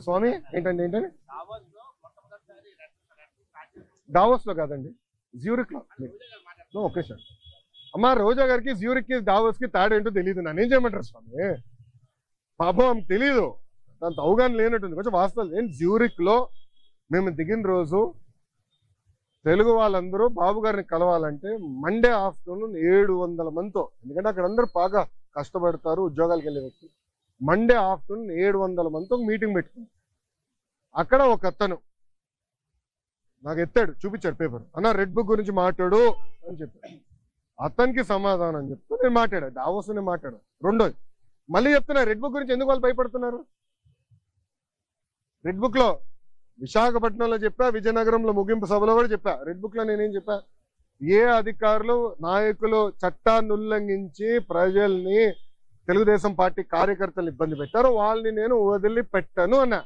స్వామి ఏంటండి ఏంటండి దావోస్ లో కాదండి, జ్యూరిక్ లో. Okay sir. అమ్మ రోజా గారికి జ్యూరిక్ కి దావోస్ కి తేడా ఏంటో తెలియదు, నన్ను ఏం చేయమంటారు స్వామి? పాపం ఆమెకు తెలీదు, దాంతో అవగాహన లేనట్టుంది. కొంచెం వాస్తవాలు ఏంటి, జ్యూరిక్ లో మేము దిగిన రోజు తెలుగు వాళ్ళందరూ బాబు గారిని కలవాలంటే మండే ఆఫ్టర్నూన్ 700 మందితో, ఎందుకంటే అక్కడ అందరూ బాగా కష్టపడతారు ఉద్యోగాలకు వెళ్ళే వ్యక్తి. మండే ఆఫ్టర్నూన్ 700 మందితో మీటింగ్ పెట్టుకుంది. అక్కడ ఒక అతను నాకు ఎత్తాడు, చూపించాడు పేపర్, అన్న రెడ్ బుక్ గురించి మాట్లాడు అని చెప్పాడు. అతనికి సమాధానం చెప్తూ నేను మాట్లాడాను, డావోస్ నేను మాట్లాడాను. రెండోది మళ్ళీ చెప్తున్నా, రెడ్ బుక్ గురించి ఎందుకు వాళ్ళు భయపడుతున్నారు? రెడ్ బుక్ లో విశాఖపట్నంలో చెప్పా, విజయనగరంలో ముగింపు సభలో కూడా చెప్పా. రెడ్ బుక్ లో నేనేం చెప్పా, ఏ అధికారులు నాయకులు చట్టాన్ని ఉల్లంఘించి ప్రజల్ని తెలుగుదేశం పార్టీ కార్యకర్తలు ఇబ్బంది పెట్టారో వాళ్ళని నేను వదిలిపెట్టను అన్నా.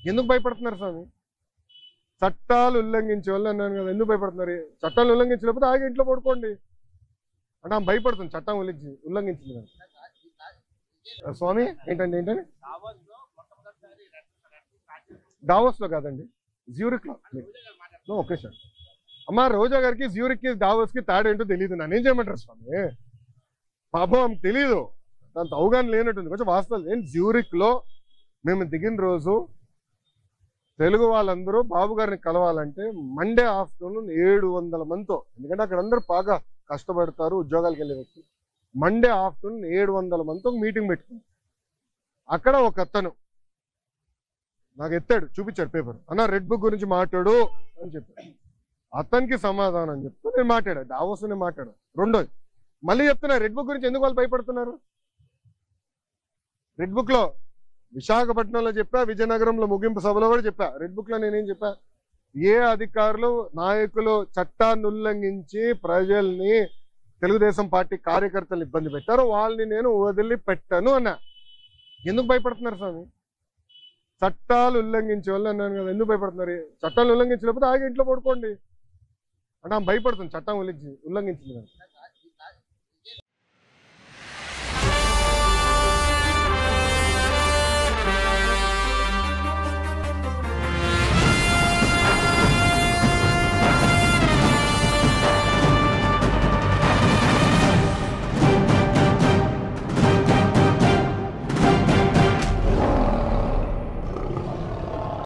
ఎందుకు భయపడుతున్నారు స్వామి? చట్టాలు ఉల్లంఘించే వాళ్ళు అన్నాను కదా, ఎందుకు భయపడుతున్నారు? చట్టాలు ఉల్లంఘించలేకపోతే ఆగి ఇంట్లో పడుకోండి అంటే ఆమె భయపడుతుంది, చట్టం ఉల్లంఘించింది కదా. స్వామి ఏంటండి ఏంటండి దావోస్ లో కాదండి, జ్యూరిక్ లో. Okay sir. అమ్మ రోజా గారికి జ్యూరిక్ కి దావోస్ కి తేడా ఏంటో తెలియదు, నన్ను ఏం చేయమంటారు స్వామి? పాపం ఆమెకు తెలీదు, దాంతో అవగాహన లేనట్టుంది. కొంచెం వాస్తవాలు ఏంటి, జ్యూరిక్ లో మేము దిగిన రోజు తెలుగు వాళ్ళందరూ బాబు గారిని కలవాలంటే మండే ఆఫ్టర్నూన్ 700 మందితో, ఎందుకంటే అక్కడ అందరూ బాగా కష్టపడతారు ఉద్యోగాలకు వెళ్ళే వ్యక్తి. మండే ఆఫ్టర్నూన్ 700 మందితో మీటింగ్ పెట్టుకుంది. అక్కడ ఒక అతను నాకు ఎత్తాడు, చూపించాడు పేపర్, అన్న రెడ్ బుక్ గురించి మాట్లాడు అని చెప్పాడు. అతనికి సమాధానం చెప్తూ నేను మాట్లాడాను, డావోస్ నేను మాట్లాడాను. రెండోది మళ్ళీ చెప్తున్నా, రెడ్ బుక్ గురించి ఎందుకు వాళ్ళు భయపడుతున్నారు? రెడ్ బుక్ లో విశాఖపట్నంలో చెప్పా, విజయనగరంలో ముగింపు సభలో కూడా చెప్పా. రెడ్ బుక్ లో నేనేం చెప్పా, ఏ అధికారులు నాయకులు చట్టాన్ని ఉల్లంఘించి ప్రజల్ని తెలుగుదేశం పార్టీ కార్యకర్తలు ఇబ్బంది పెట్టారో వాళ్ళని నేను వదిలిపెట్టను అన్నా. ఎందుకు భయపడుతున్నారు స్వామి? చట్టాలు ఉల్లంఘించే వాళ్ళు అన్నాను కదా, ఎందుకు భయపడుతున్నారు? చట్టాలు ఉల్లంఘించలేకపోతే ఆగి ఇంట్లో పడుకోండి అంటే ఆమె భయపడుతుంది, చట్టం ఉల్లంఘించింది కదా.